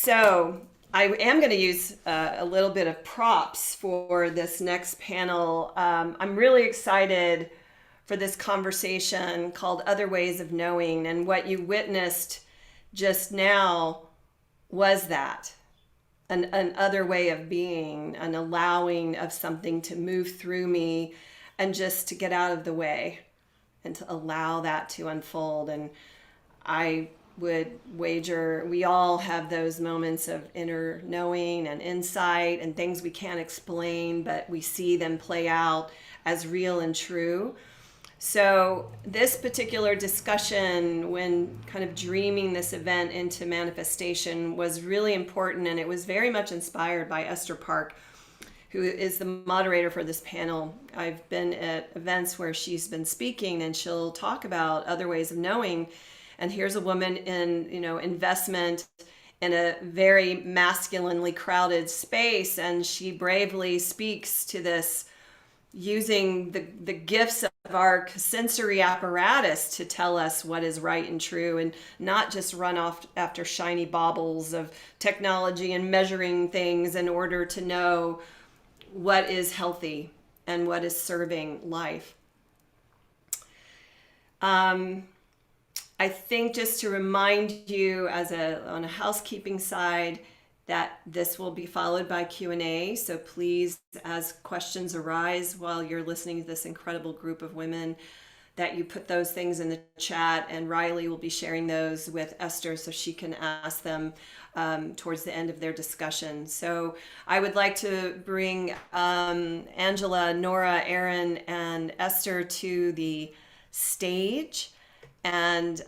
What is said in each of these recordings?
So I am going to use a little bit of props for this next panel. I'm really excited for this conversation called Other Ways of Knowing. And what you witnessed just now was that an other way of being, an allowing of something to move through me and just to get out of the way and to allow that to unfold. And I would wager we all have those moments of inner knowing and insight and things we can't explain, but we see them play out as real and true. So, this particular discussion, when kind of dreaming this event into manifestation, was really important, and it was very much inspired by Esther Park, who is the moderator for this panel. I've been at events where she's been speaking, and she'll talk about other ways of knowing. And here's a woman in, investment in a very masculinely crowded space, and she bravely speaks to this using the gifts of our sensory apparatus to tell us what is right and true, and not just run off after shiny baubles of technology and measuring things in order to know what is healthy and what is serving life. I think just to remind you on a housekeeping side, that this will be followed by Q&A. So please, as questions arise while you're listening to this incredible group of women, that you put those things in the chat, and Riley will be sharing those with Esther so she can ask them towards the end of their discussion. So I would like to bring Angela, Nora, Erin, and Esther to the stage, and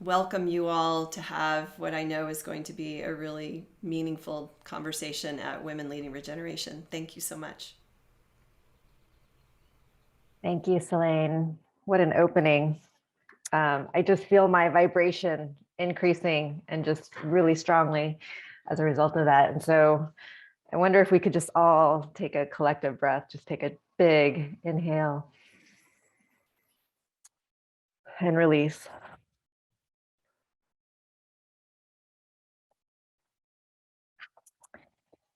welcome you all to have what I know is going to be a really meaningful conversation at Women Leading Regeneration. Thank you so much. Thank you, Selene. What an opening. I just feel my vibration increasing and just really strongly as a result of that. And so I wonder if we could just all take a collective breath, just take a big inhale and release.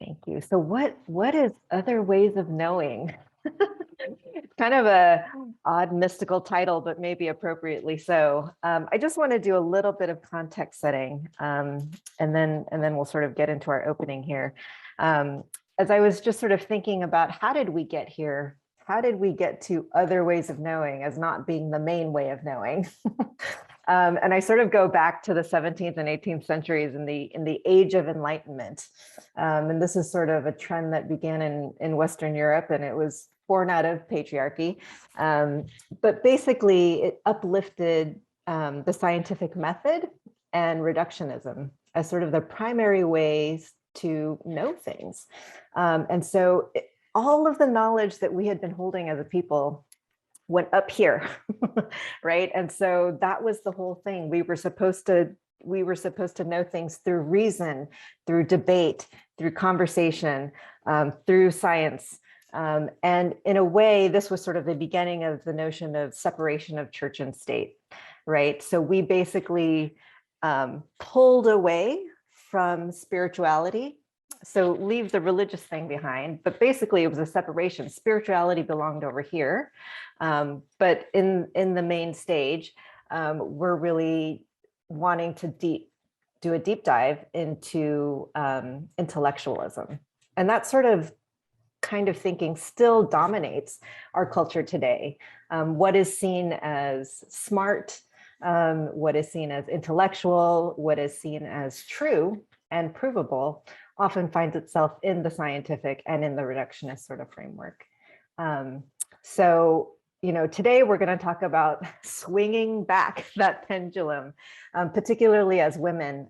Thank you. So what is other ways of knowing? It's kind of a odd mystical title, but maybe appropriately so. I just want to do a little bit of context setting, and then we'll sort of get into our opening here. As I was just sort of thinking about how did we get here? How did we get to other ways of knowing as not being the main way of knowing? And I sort of go back to the 17th and 18th centuries in the Age of Enlightenment. And this is sort of a trend that began in Western Europe, and it was born out of patriarchy. But basically, it uplifted the scientific method and reductionism as sort of the primary ways to know things. And so all of the knowledge that we had been holding as a people went up here, right? And so that was the whole thing. We were supposed to know things through reason, through debate, through conversation, through science. And in a way, this was sort of the beginning of the notion of separation of church and state, right? So we basically pulled away from spirituality. So leave the religious thing behind, but basically it was a separation. Spirituality belonged over here. But in the main stage, we're really wanting to do a deep dive into intellectualism. And that sort of kind of thinking still dominates our culture today. What is seen as smart, what is seen as intellectual, what is seen as true and provable often finds itself in the scientific and in the reductionist sort of framework. So, today we're going to talk about swinging back that pendulum, particularly as women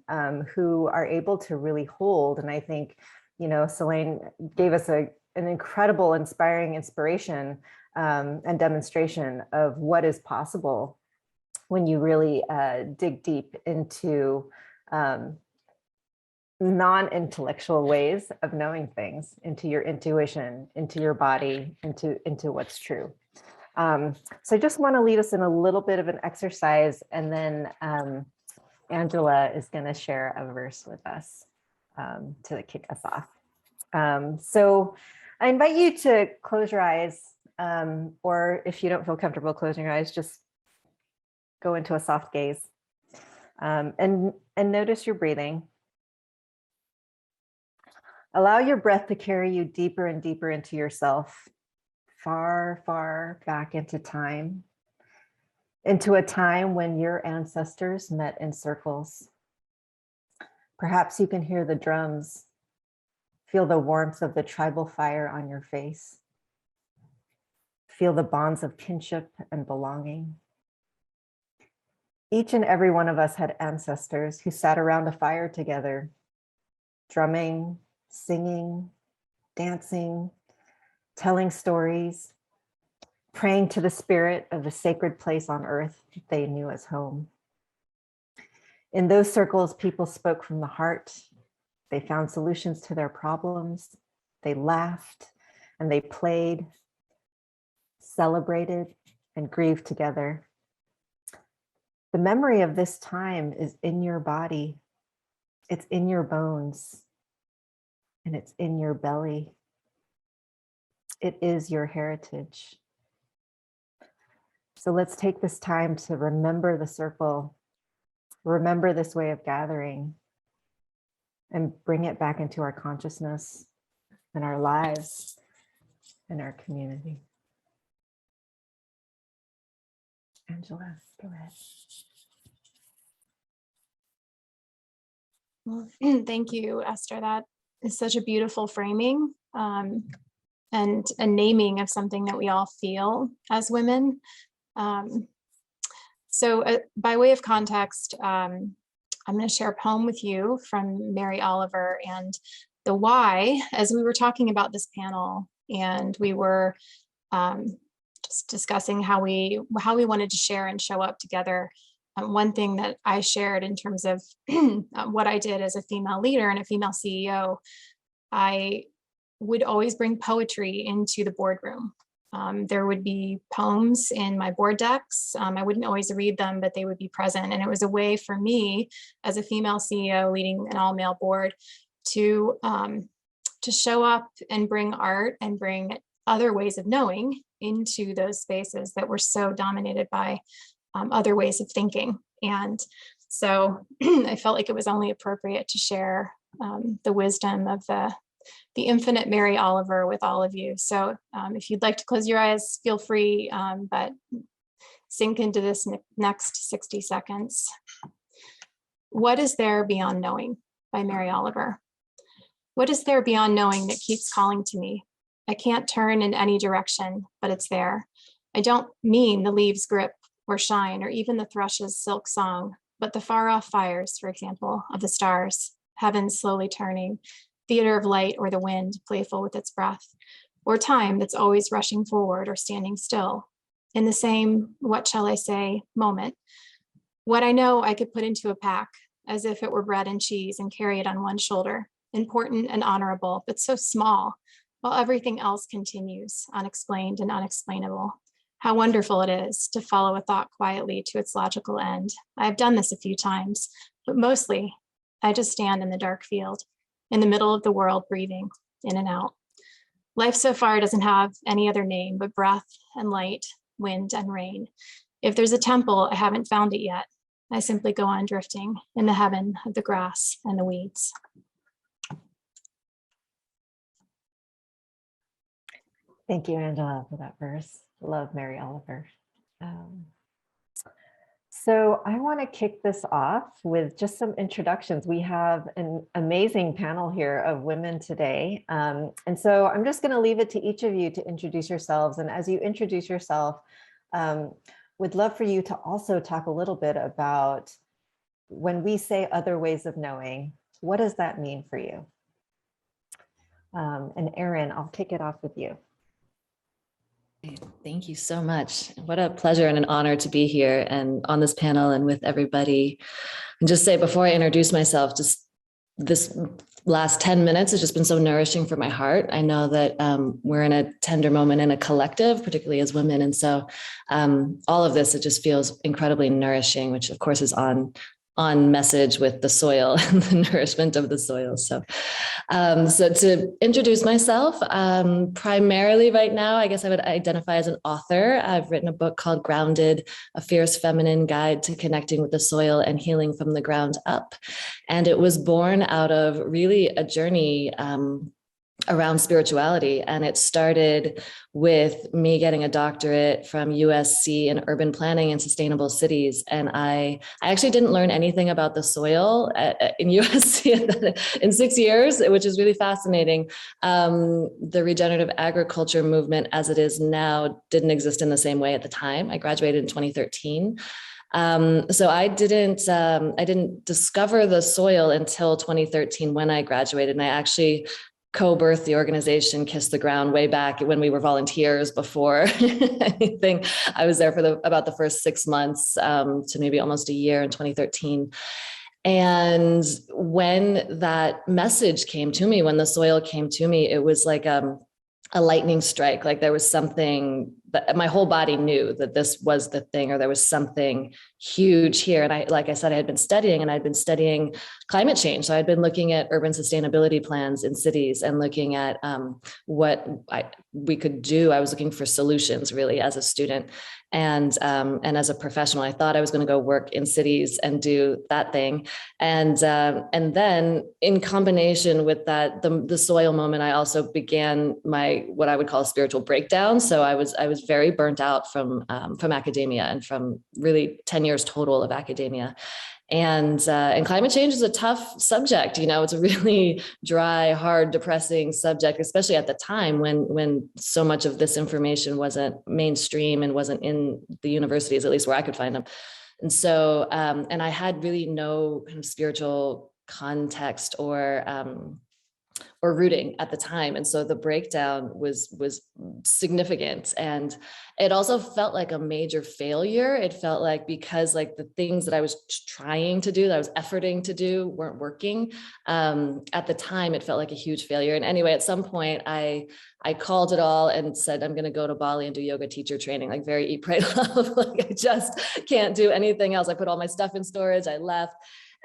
who are able to really hold. And I think, Selene gave us an incredible, inspiring inspiration and demonstration of what is possible when you really dig deep into non-intellectual ways of knowing things, into your intuition, into your body, into what's true. So I just want to lead us in a little bit of an exercise, and then Angela is going to share a verse with us. to kick us off. So I invite you to close your eyes, or if you don't feel comfortable closing your eyes, just go into a soft gaze, and notice your breathing. Allow your breath to carry you deeper and deeper into yourself, far, far back into time, into a time when your ancestors met in circles. Perhaps you can hear the drums, feel the warmth of the tribal fire on your face, feel the bonds of kinship and belonging. Each and every one of us had ancestors who sat around a fire together, drumming, singing, dancing, telling stories, praying to the spirit of the sacred place on earth they knew as home. In those circles, people spoke from the heart. They found solutions to their problems. They laughed and they played, celebrated, and grieved together. The memory of this time is in your body. It's in your bones, and it's in your belly. It is your heritage. So let's take this time to remember the circle, remember this way of gathering, and bring it back into our consciousness and our lives and our community. Angela, go ahead. Well, thank you, Esther. That is such a beautiful framing, and a naming of something that we all feel as women. So by way of context, I'm going to share a poem with you from Mary Oliver, and the why, as we were talking about this panel, and we were just discussing how we wanted to share and show up together. One thing that I shared in terms of what I did as a female leader and a female CEO, I would always bring poetry into the boardroom. There would be poems in my board decks. I wouldn't always read them, but they would be present. And it was a way for me as a female CEO leading an all-male board to show up and bring art and bring other ways of knowing into those spaces that were so dominated by other ways of thinking. And so I felt like it was only appropriate to share the wisdom of the infinite Mary Oliver with all of you. So if you'd like to close your eyes, feel free, but sink into this next 60 seconds. What is there beyond knowing by Mary Oliver? What is there beyond knowing that keeps calling to me? I can't turn in any direction, but it's there. I don't mean the leaves grip or shine, or even the thrush's silk song, but the far off fires, for example, of the stars, heaven slowly turning, theater of light, or the wind playful with its breath, or time that's always rushing forward or standing still. In the same, what shall I say, moment, what I know I could put into a pack, as if it were bread and cheese, and carry it on one shoulder, important and honorable, but so small, while everything else continues, unexplained and unexplainable. How wonderful it is to follow a thought quietly to its logical end. I've done this a few times, but mostly I just stand in the dark field, in the middle of the world, breathing in and out. Life so far doesn't have any other name but breath and light, wind and rain. If there's a temple, I haven't found it yet. I simply go on drifting in the heaven of the grass and the weeds. Thank you, Angela, for that verse. Love Mary Oliver. So I want to kick this off with just some introductions. We have an amazing panel here of women today. And so I'm just going to leave it to each of you to introduce yourselves. And as you introduce yourself, would love for you to also talk a little bit about when we say other ways of knowing, what does that mean for you? And Erin, I'll kick it off with you. Thank you so much. What a pleasure and an honor to be here and on this panel and with everybody. And just say before I introduce myself, just this last 10 minutes has just been so nourishing for my heart. I know that we're in a tender moment in a collective, particularly as women. And so all of this, it just feels incredibly nourishing, which of course is on on message with the soil and the nourishment of the soil. So to introduce myself, primarily right now, I guess I would identify as an author. I've written a book called Grounded, A Fierce Feminine Guide to Connecting with the Soil and Healing from the Ground Up. And it was born out of really a journey around spirituality. And it started with me getting a doctorate from USC in urban planning and sustainable cities. And I actually didn't learn anything about the soil in USC in 6 years, which is really fascinating. The regenerative agriculture movement as it is now didn't exist in the same way at the time. I graduated in 2013. So I didn't discover the soil until 2013 when I graduated, and I actually co-birthed the organization Kiss the Ground way back when we were volunteers before anything. I was there for about the first 6 months to maybe almost a year in 2013. And when that message came to me, when the soil came to me, it was like a lightning strike. Like there was something that my whole body knew that this was the thing, or there was something huge here. And like I said, I had been studying climate change. So I'd been looking at urban sustainability plans in cities and looking at what we could do. I was looking for solutions really as a student. And as a professional, I thought I was going to go work in cities and do that thing. And then in combination with that, the soil moment, I also began what I would call a spiritual breakdown. So I was very burnt out from academia and from really 10 years total of academia. And climate change is a tough subject. It's a really dry, hard, depressing subject, especially at the time when so much of this information wasn't mainstream and wasn't in the universities, at least where I could find them. And so, and I had really no kind of spiritual context or rooting at the time. And so the breakdown was significant. And it also felt like a major failure. It felt like because like the things that I was trying to do, that I was efforting to do weren't working. At the time, it felt like a huge failure. And anyway, at some point I called it all and said, I'm going to go to Bali and do yoga teacher training, like very eat, pray, love. Like I just can't do anything else. I put all my stuff in storage. I left.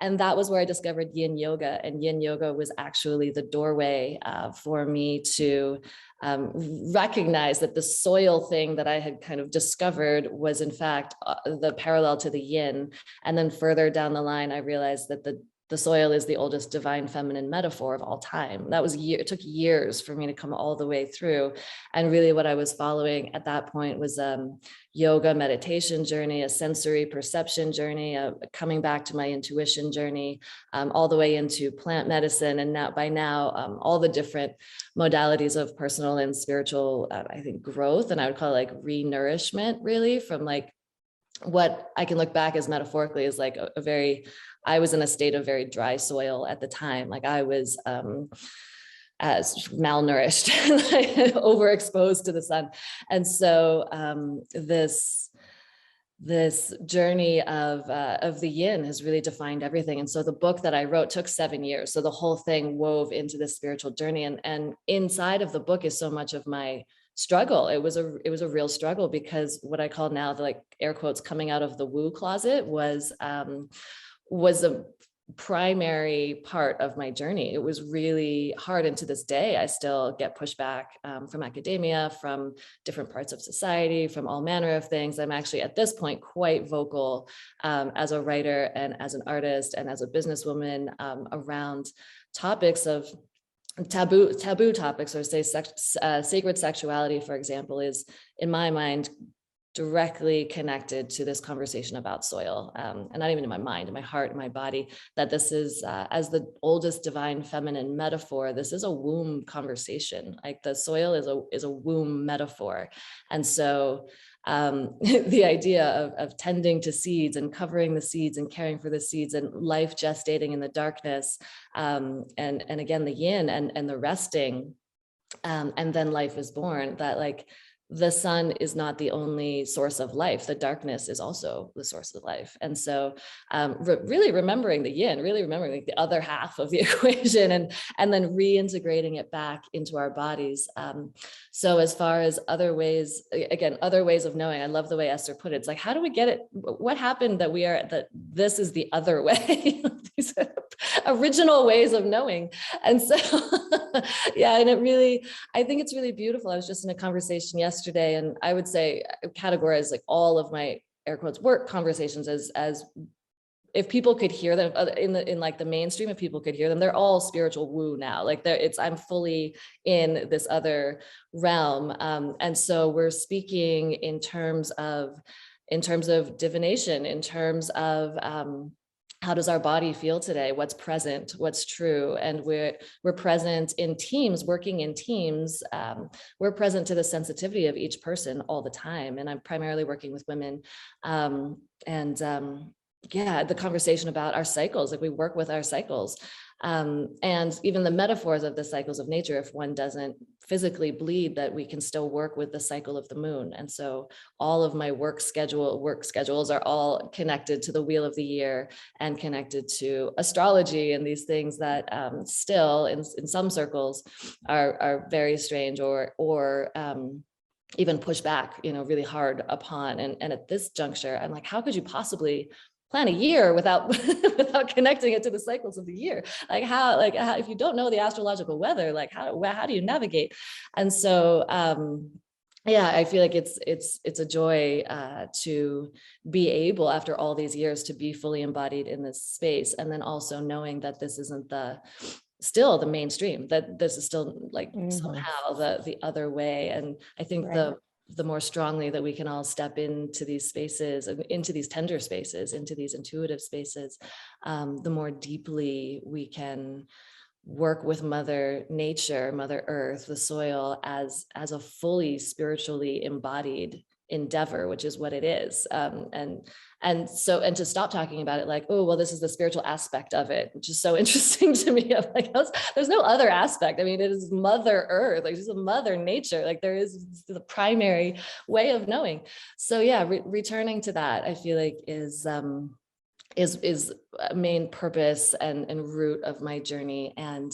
And that was where I discovered yin yoga. And yin yoga was actually the doorway for me to recognize that the soil thing that I had kind of discovered was in fact the parallel to the yin. And then further down the line, I realized that the soil is the oldest divine feminine metaphor of all time. It took years for me to come all the way through. And really what I was following at that point was yoga meditation journey, a sensory perception journey, coming back to my intuition journey, all the way into plant medicine. And by now, all the different modalities of personal and spiritual, I think, growth. And I would call it like re-nourishment, really, from like what I can look back as metaphorically as like I was in a state of very dry soil at the time. Like I was as malnourished, overexposed to the sun. And so this journey of the yin has really defined everything. And so the book that I wrote took 7 years. So the whole thing wove into this spiritual journey. And inside of the book is so much of my struggle. It was a real struggle, because what I call now the like air quotes coming out of the woo closet was a primary part of my journey. It was really hard. And to this day, I still get pushback from academia, from different parts of society, from all manner of things. I'm actually at this point quite vocal as a writer and as an artist and as a businesswoman around topics of taboo topics, or say sacred sexuality, for example, is in my mind directly connected to this conversation about soil, and not even in my mind, in my heart, in my body, that this is, as the oldest divine feminine metaphor, this is a womb conversation. Like the soil is a womb metaphor. And so the idea of tending to seeds and covering the seeds and caring for the seeds and life gestating in the darkness, and again, the yin and the resting, and then life is born, that like the sun is not the only source of life. The darkness is also the source of life. And so really remembering the yin, really remembering like the other half of the equation, and then reintegrating it back into our bodies. So as far as other ways, again, other ways of knowing, I love the way Esther put it. It's like, how do we get it? What happened that this is the other way? These original ways of knowing. And so, yeah, and I think it's really beautiful. I was just in a conversation yesterday, and I would say categorize like all of my air quotes work conversations as if people could hear them in like the mainstream, if people could hear them, they're all spiritual woo now. Like I'm fully in this other realm. And so we're speaking in terms of divination, in terms of how does our body feel today? What's present? What's true? And we're present in teams, working in teams. We're present to the sensitivity of each person all the time. And I'm primarily working with women. Yeah, the conversation about our cycles, like we work with our cycles. And even the metaphors of the cycles of nature, if one doesn't physically bleed, that we can still work with the cycle of the moon. And so all of my work schedules are all connected to the wheel of the year and connected to astrology and these things that still in some circles are very strange or even pushed back, really hard upon. And at this juncture, I'm like, how could you possibly plan a year without without connecting it to the cycles of the year? Like how if you don't know the astrological weather, like how do you navigate? And so yeah, I feel like it's a joy to be able, after all these years, to be fully embodied in this space, and then also knowing that this isn't still the mainstream, that this is still like somehow the other way. And I think the more strongly that we can all step into these spaces, into these tender spaces, into these intuitive spaces, the more deeply we can work with Mother Nature, Mother Earth, the soil as a fully spiritually embodied endeavor, which is what it is. And to stop talking about it like, oh, well, this is the spiritual aspect of it, which is so interesting to me. I'm like, there's no other aspect. I mean, it is Mother Earth, like she's a Mother Nature, like there is the primary way of knowing. So yeah, returning to that, I feel like is a main purpose and root of my journey, and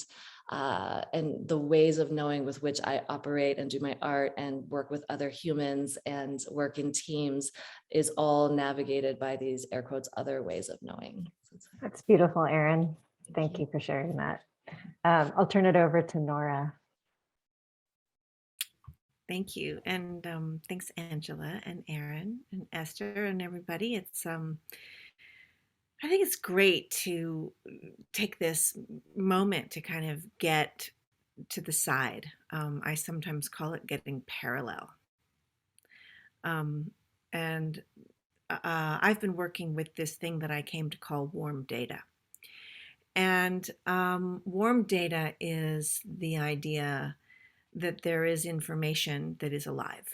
the ways of knowing with which I operate and do my art and work with other humans and work in teams is all navigated by these air quotes other ways of knowing. That's beautiful, Erin. Thank you for sharing that. I'll turn it over to Nora. Thank you. And thanks, Angela and Erin and Esther and everybody. I think it's great to take this moment to kind of get to the side. I sometimes call it getting parallel. And I've been working with this thing that I came to call warm data. And warm data is the idea that there is information that is alive.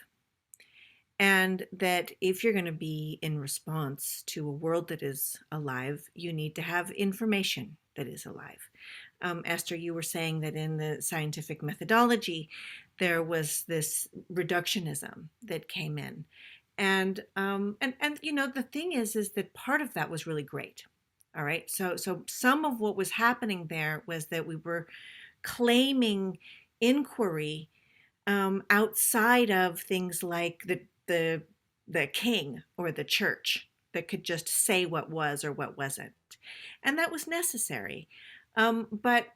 And that if you're going to be in response to a world that is alive, you need to have information that is alive. Esther, you were saying that in the scientific methodology, there was this reductionism that came in. And the thing is that part of that was really great. All right. So some of what was happening there was that we were claiming inquiry outside of things like the king or the church that could just say what was or what wasn't, and that was necessary. But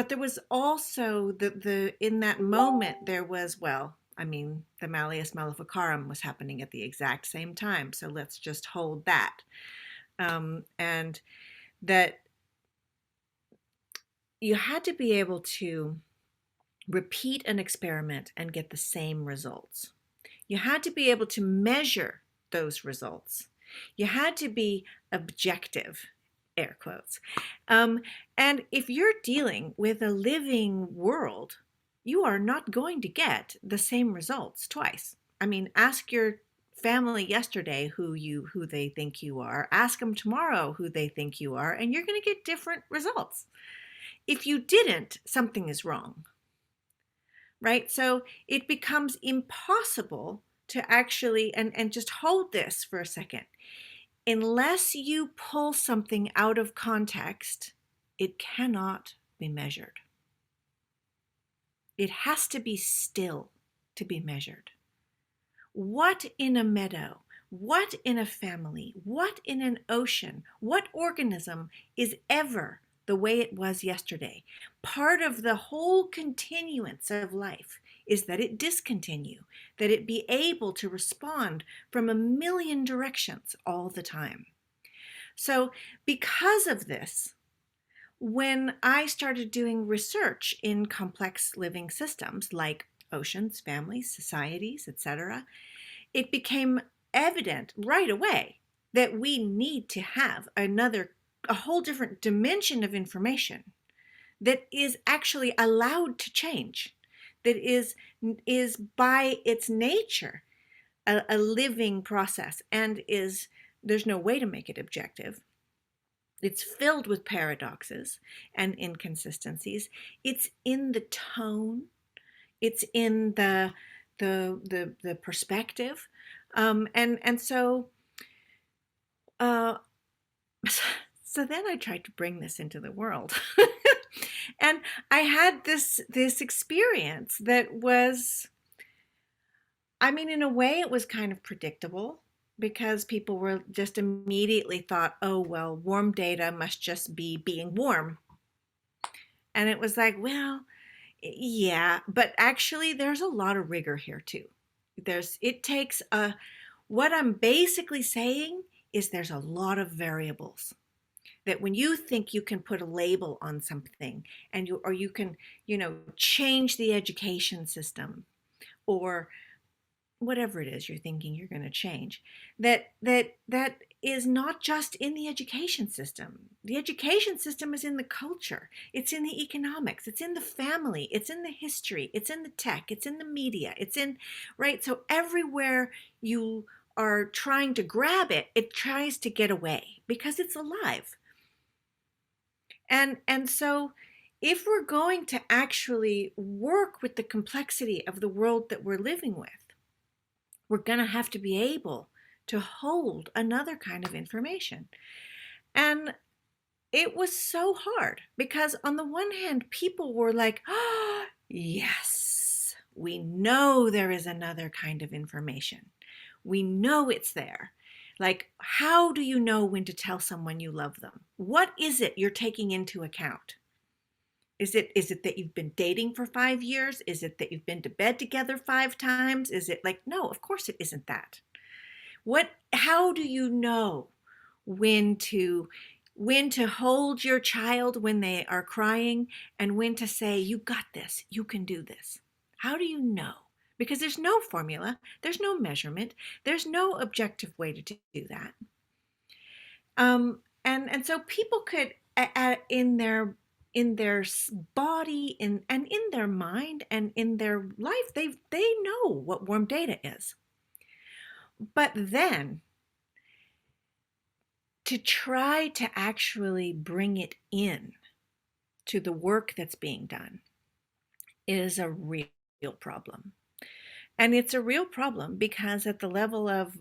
there was also the in that moment there was, the Malleus Maleficarum was happening at the exact same time, so let's just hold that, and that you had to be able to repeat an experiment and get the same results. You had to be able to measure those results. You had to be objective, air quotes. And if you're dealing with a living world, you are not going to get the same results twice. I mean, ask your family yesterday who they think you are. Ask them tomorrow who they think you are, and you're going to get different results. If you didn't, something is wrong. right? So it becomes impossible to actually, and just hold this for a second. Unless you pull something out of context, it cannot be measured. It has to be still to be measured. What in a meadow, what in a family, what in an ocean, what organism is ever the way it was yesterday? Part of the whole continuance of life is that it discontinue, that it be able to respond from a million directions all the time. So because of this, when I started doing research in complex living systems like oceans, families, societies, etc., it became evident right away that we need to have a whole different dimension of information that is actually allowed to change, that is by its nature a living process, and there's no way to make it objective. It's filled with paradoxes and inconsistencies. It's in the tone. It's in the perspective, and so so then I tried to bring this into the world, and I had this experience that was, I mean, in a way, it was kind of predictable, because people were just immediately thought, oh, well, warm data must just be being warm. And it was like, well, yeah, but actually there's a lot of rigor here too. What I'm basically saying is there's a lot of variables. That when you think you can put a label on something, and you can, change the education system, or whatever it is you're thinking you're going to change, that is not just in the education system. The education system is in the culture, it's in the economics, it's in the family, it's in the history, it's in the tech, it's in the media, it's in, right? So everywhere you are trying to grab it, it tries to get away because it's alive. And so if we're going to actually work with the complexity of the world that we're living with, we're going to have to be able to hold another kind of information. And it was so hard, because on the one hand, people were like, oh, yes, we know there is another kind of information. We know it's there. Like, how do you know when to tell someone you love them? What is it you're taking into account? Is it that you've been dating for 5 years? Is it that you've been to bed together 5 times? Is it like, no, of course it isn't that. How do you know when to hold your child when they are crying, and when to say, you got this, you can do this? How do you know? Because there's no formula, there's no measurement, there's no objective way to do that. And so people could, in their body, and in their mind, and in their life, they know what warm data is. But then to try to actually bring it in to the work that's being done is a real problem. And it's a real problem because at the level of,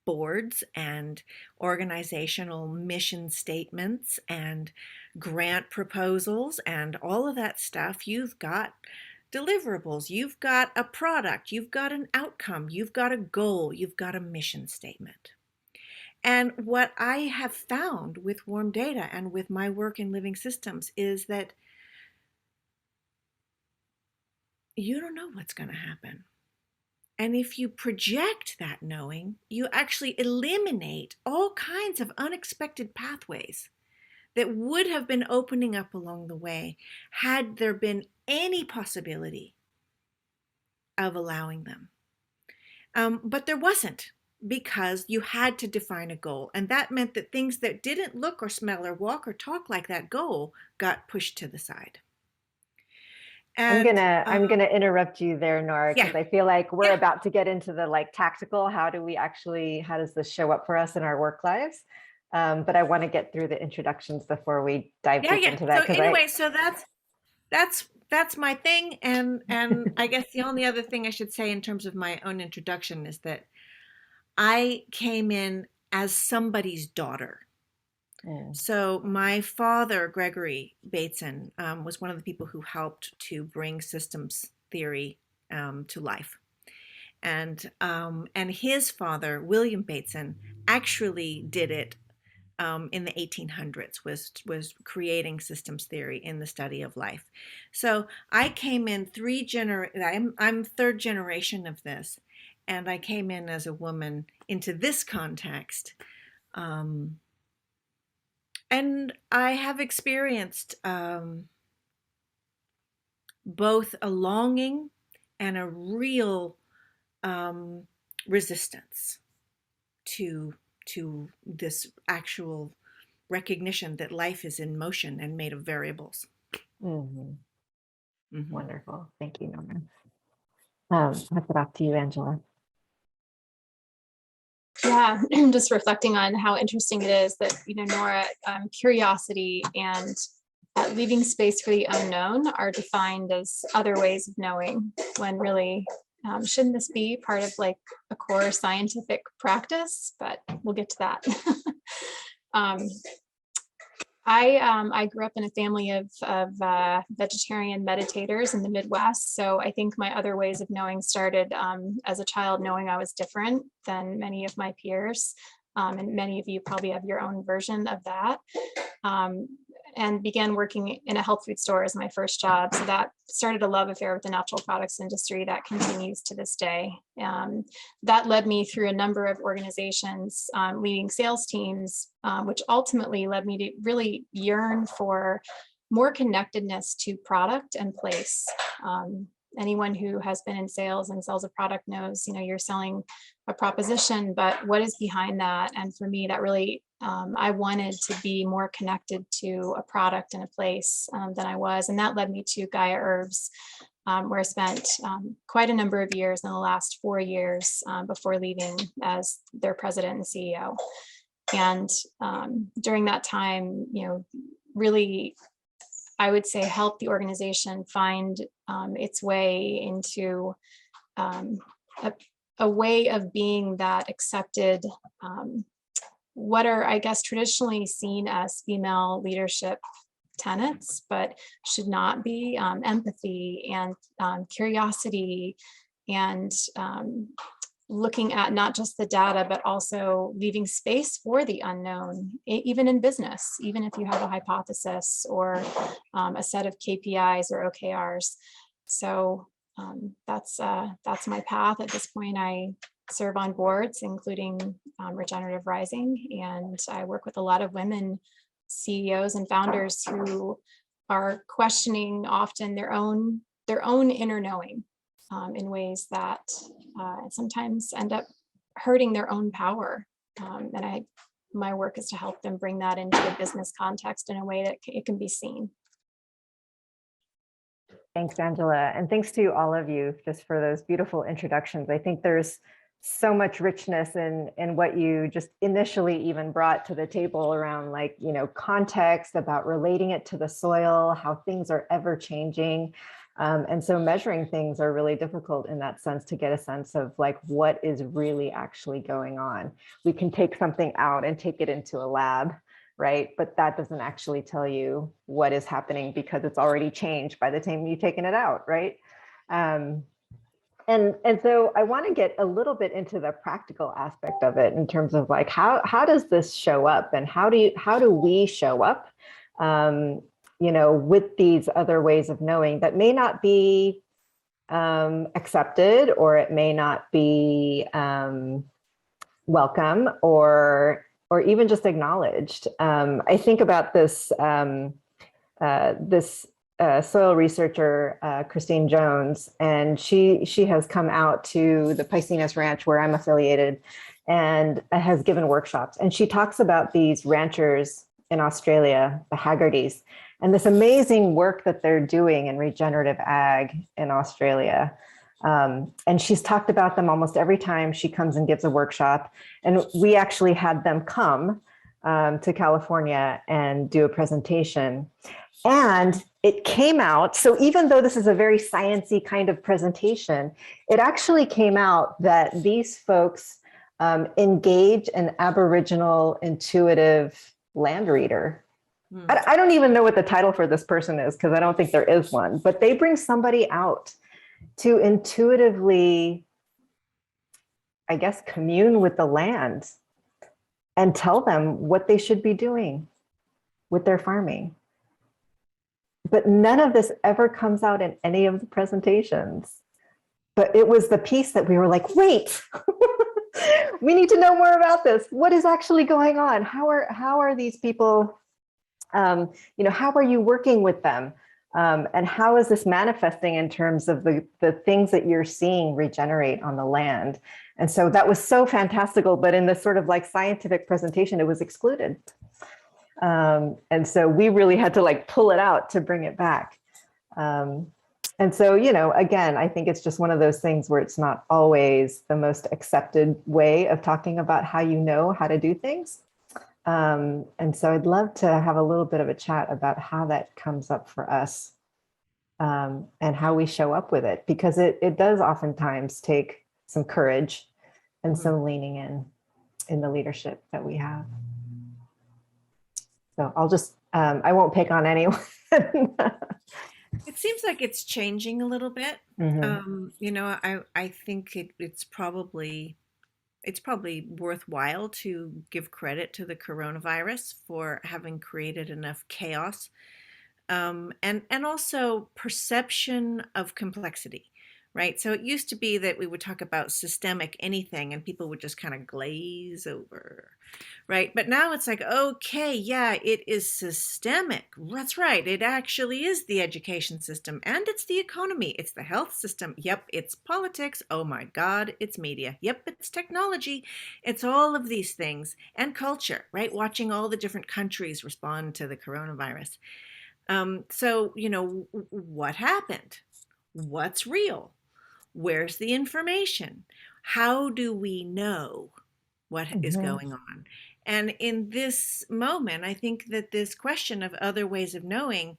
boards and organizational mission statements and grant proposals and all of that stuff, you've got deliverables, you've got a product, you've got an outcome, you've got a goal, you've got a mission statement. And what I have found with warm data and with my work in living systems is that you don't know what's going to happen. And if you project that knowing, you actually eliminate all kinds of unexpected pathways that would have been opening up along the way had there been any possibility of allowing them. But there wasn't, because you had to define a goal. And that meant that things that didn't look or smell or walk or talk like that goal got pushed to the side. And, I'm gonna interrupt you there, Nora, because yeah. I feel like we're about to get into the tactical. How does this show up for us in our work lives? But I want to get through the introductions before we dive deep into that. So anyway, so that's that's my thing. And I guess the only other thing I should say in terms of my own introduction is that I came in as somebody's daughter. So my father, Gregory Bateson, was one of the people who helped to bring systems theory to life. And his father, William Bateson, actually did it in the 1800s, was creating systems theory in the study of life. So I came in I'm third generation of this, and I came in as a woman into this context. And I have experienced both a longing and a real resistance to this actual recognition that life is in motion and made of variables. Wonderful. Thank you, Nora. Pass it off to you, Angela. Yeah, just reflecting on how interesting it is that, Nora, curiosity and leaving space for the unknown are defined as other ways of knowing, when really, shouldn't this be part of like a core scientific practice? But we'll get to that. I grew up in a family of vegetarian meditators in the Midwest. So I think my other ways of knowing started as a child, knowing I was different than many of my peers. And many of you probably have your own version of that. And began working in a health food store as my first job. So that started a love affair with the natural products industry that continues to this day. That led me through a number of organizations, leading sales teams, which ultimately led me to really yearn for more connectedness to product and place. Anyone who has been in sales and sells a product knows, you're selling a proposition, but what is behind that? And for me, that really, I wanted to be more connected to a product and a place than I was. And that led me to Gaia Herbs, where I spent quite a number of years in the last 4 years before leaving as their president and CEO. And during that time, really, I would say, help the organization find its way into a way of being that accepted what are, I guess, traditionally seen as female leadership tenets, but should not be: empathy and curiosity, and looking at not just the data, but also leaving space for the unknown, even in business, even if you have a hypothesis or a set of KPIs or OKRs. So that's my path. At this point, I serve on boards, including Regenerative Rising, and I work with a lot of women CEOs and founders who are questioning often their own inner knowing in ways that sometimes end up hurting their own power. And my work is to help them bring that into a business context in a way that it can be seen. Thanks, Angela. And thanks to all of you just for those beautiful introductions. I think there's so much richness in what you just initially even brought to the table around, like, context, about relating it to the soil, how things are ever changing. And so measuring things are really difficult in that sense, to get a sense of like what is really actually going on. We can take something out and take it into a lab, right? But that doesn't actually tell you what is happening, because it's already changed by the time you've taken it out, right? And so I want to get a little bit into the practical aspect of it, in terms of like how does this show up, and how do we show up with these other ways of knowing that may not be accepted, or it may not be welcome, or even just acknowledged. I think about this soil researcher, Christine Jones, and she has come out to the Piscinas Ranch, where I'm affiliated, and has given workshops. And she talks about these ranchers in Australia, the Haggertys, and this amazing work that they're doing in regenerative ag in Australia. And she's talked about them almost every time she comes and gives a workshop. And we actually had them come to California and do a presentation. And it came out. So even though this is a very sciencey kind of presentation, it actually came out that these folks engage an Aboriginal intuitive land reader. I don't even know what the title for this person is because I don't think there is one, but they bring somebody out to intuitively, I guess, commune with the land and tell them what they should be doing with their farming. But none of this ever comes out in any of the presentations. But it was the piece that we were like, wait, we need to know more about this. What is actually going on? How are these people, how are you working with them? And how is this manifesting in terms of the things that you're seeing regenerate on the land? And so that was so fantastical, but in this sort of like scientific presentation, it was excluded. And so we really had to like pull it out to bring it back. And so, again, I think it's just one of those things where it's not always the most accepted way of talking about how you know how to do things. And so I'd love to have a little bit of a chat about how that comes up for us and how we show up with it, because it does oftentimes take some courage and some leaning in the leadership that we have. So I'll just, I won't pick on anyone. It seems like it's changing a little bit. I think it's probably worthwhile to give credit to the coronavirus for having created enough chaos, and also perception of complexity, right? So it used to be that we would talk about systemic anything and people would just kind of glaze over, right? But now it's like, okay, yeah, it is systemic. That's right. It actually is the education system, and it's the economy. It's the health system. Yep, it's politics. Oh my God, it's media. Yep, it's technology. It's all of these things, and culture, right? Watching all the different countries respond to the coronavirus. So, what happened? What's real? Where's the information? How do we know what is going on? And in this moment, I think that this question of other ways of knowing,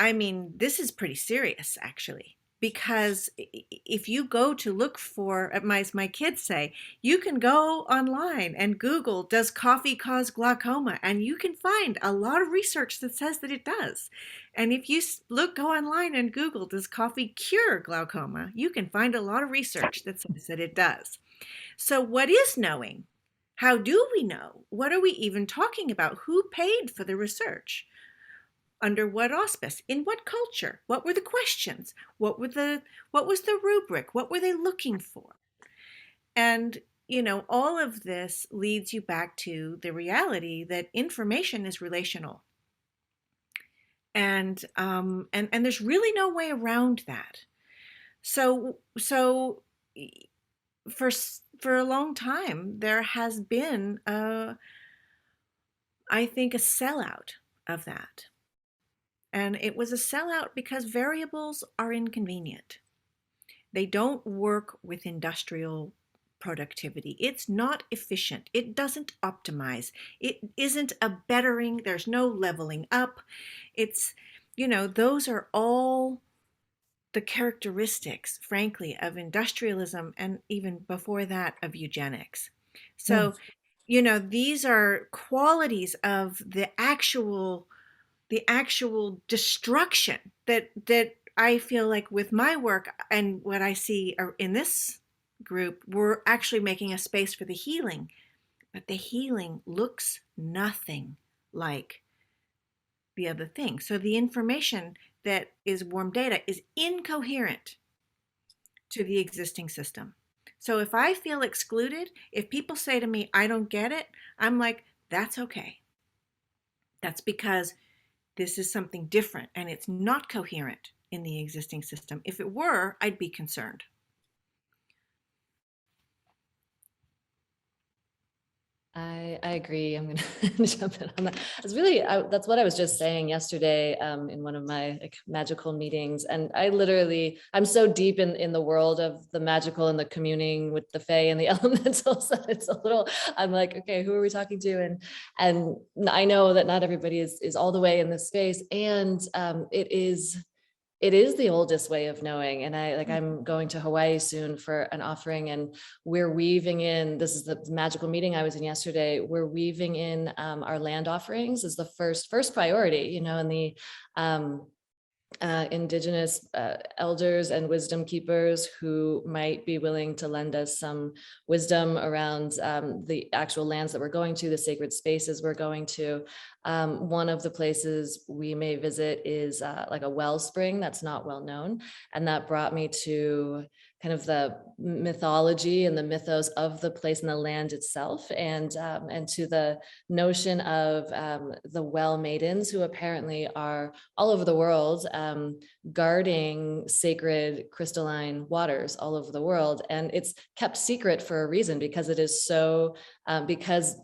this is pretty serious, actually, because if you go to look for, as my kids say, you can go online and Google, does coffee cause glaucoma? And you can find a lot of research that says that it does. And if you go online and Google, does coffee cure glaucoma? You can find a lot of research that says that it does. So what is knowing? How do we know? What are we even talking about? Who paid for the research? Under what auspice? In what culture? What were the questions? What was the rubric? What were they looking for? And all of this leads you back to the reality that information is relational. And there's really no way around that. So for a long time, there has been, I think, a sellout of that. And it was a sellout because variables are inconvenient. They don't work with industrial productivity. It's not efficient. It doesn't optimize. It isn't a bettering. There's no leveling up. It's, those are all the characteristics, frankly, of industrialism, and even before that, of eugenics. So, these are qualities of the actual destruction that I feel like with my work and what I see in this group, we're actually making a space for the healing, but the healing looks nothing like the other thing. So the information that is warm data is incoherent to the existing system. So if I feel excluded, if people say to me, I don't get it, I'm like, that's okay. That's because this is something different and it's not coherent in the existing system. If it were, I'd be concerned. I agree. I'm going to jump in on that. It's really, that's what I was just saying yesterday in one of my like magical meetings. And I'm so deep in the world of the magical and the communing with the fae and the elementals that it's a little, I'm like, okay, who are we talking to? And I know that not everybody is all the way in this space. And it is the oldest way of knowing. And I'm going to Hawaii soon for an offering, and we're weaving in, this is the magical meeting I was in yesterday, we're weaving in our land offerings as the first priority, and the indigenous elders and wisdom keepers who might be willing to lend us some wisdom around the actual lands that we're going to, the sacred spaces we're going to. One of the places we may visit is like a wellspring that's not well known. And that brought me to kind of the mythology and the mythos of the place and the land itself, and to the notion of the well maidens who apparently are all over the world guarding sacred crystalline waters all over the world. And it's kept secret for a reason, because it is so, because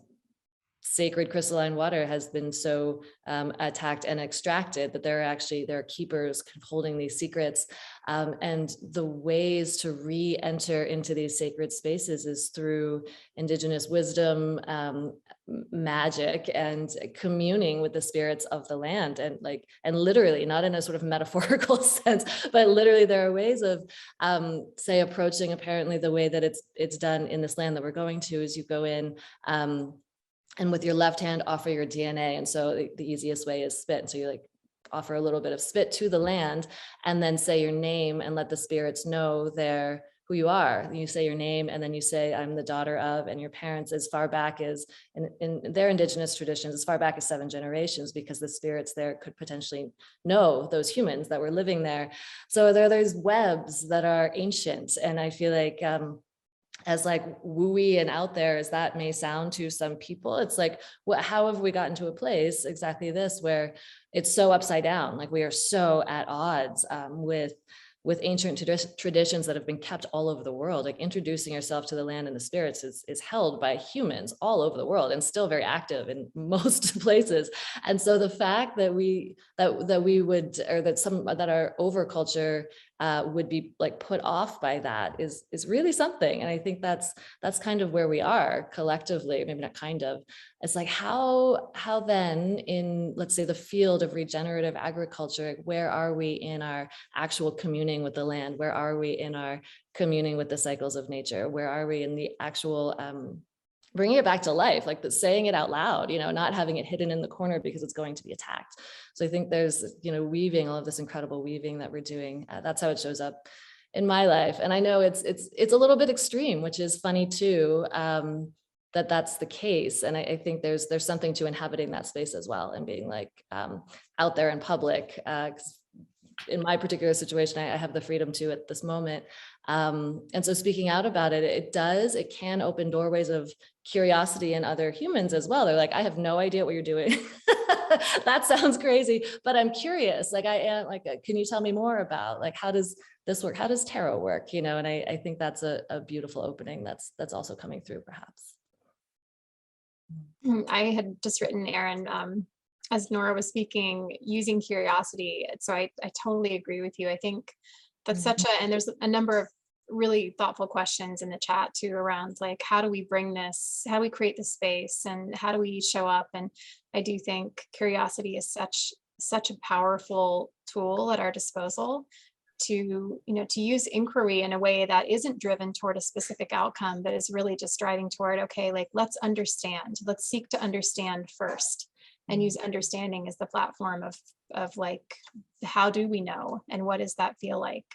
sacred crystalline water has been so attacked and extracted, that there are keepers holding these secrets. And the ways to re-enter into these sacred spaces is through indigenous wisdom, magic, and communing with the spirits of the land. And literally, not in a sort of metaphorical sense, but literally there are ways of say approaching, apparently the way that it's done in this land that we're going to is you go in and with your left hand offer your DNA. And so the easiest way is spit. And so you offer a little bit of spit to the land, and then say your name and let the spirits know who you are. You say your name, and then you say, I'm the daughter of, and your parents, as far back as in their indigenous traditions, as far back as 7 generations, because the spirits there could potentially know those humans that were living there. So there are those webs that are ancient. And I feel like, as wooey and out there as that may sound to some people, it's how have we gotten to a place, exactly this, where it's so upside down, we are so at odds with ancient traditions that have been kept all over the world. Introducing yourself to the land and the spirits is held by humans all over the world and still very active in most places. And so the fact that our overculture would be put off by that is really something. And I think that's kind of where we are collectively, maybe not kind of. It's how then in, let's say, the field of regenerative agriculture, where are we in our actual communing with the land? Where are we in our communing with the cycles of nature? Where are we in the actual bringing it back to life, saying it out loud, not having it hidden in the corner because it's going to be attacked. So I think there's, weaving, all of this incredible weaving that we're doing. That's how it shows up in my life. And I know it's a little bit extreme, which is funny too, that's the case. And I think there's something to inhabiting that space as well, and being out there in public. In my particular situation, I have the freedom to at this moment. And so speaking out about it can open doorways of curiosity in other humans as well. They're I have no idea what you're doing. That sounds crazy, but I'm curious. I am can you tell me more about how does this work? How does tarot work? And I think that's a beautiful opening that's also coming through perhaps. I had just written, Erin, as Nora was speaking, using curiosity. So I totally agree with you. I think that's and there's a number of really thoughtful questions in the chat too around how do we bring this, how do we create this space, and how do we show up? And I do think curiosity is such a powerful tool at our disposal to use inquiry in a way that isn't driven toward a specific outcome, but is really just driving toward, okay, let's understand, let's seek to understand first, and use understanding as the platform of how do we know, and what does that feel like?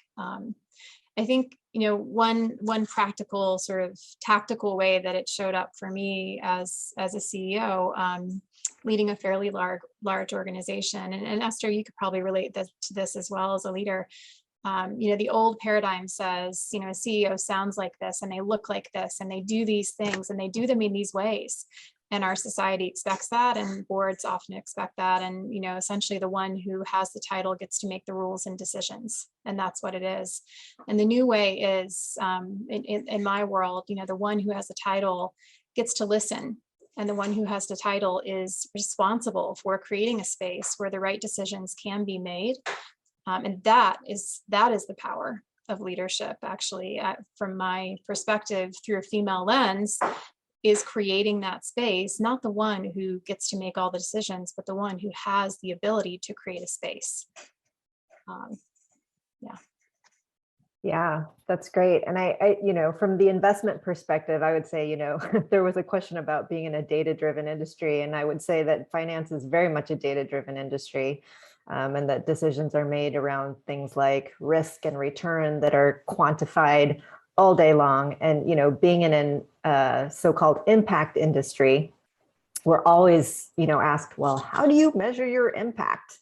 I think, one practical sort of tactical way that it showed up for me as a CEO, leading a fairly large organization, and Esther, you could probably relate to this as well as a leader. The old paradigm says, a CEO sounds like this, and they look like this, and they do these things, and they do them in these ways. And our society expects that, and boards often expect that. And, essentially the one who has the title gets to make the rules and decisions. And that's what it is. And the new way is, in my world, the one who has the title gets to listen And the one who has the title is responsible for creating a space where the right decisions can be made. And that is the power of leadership, actually, from my perspective, through a female lens, is creating that space, not the one who gets to make all the decisions, but the one who has the ability to create a space. Yeah. Yeah, that's great. And I, from the investment perspective, I would say, there was a question about being in a data-driven industry, and I would say that finance is very much a data-driven industry, and that decisions are made around things like risk and return that are quantified all day long. And, being in a so-called impact industry, we're always, asked, well, how do you measure your impact?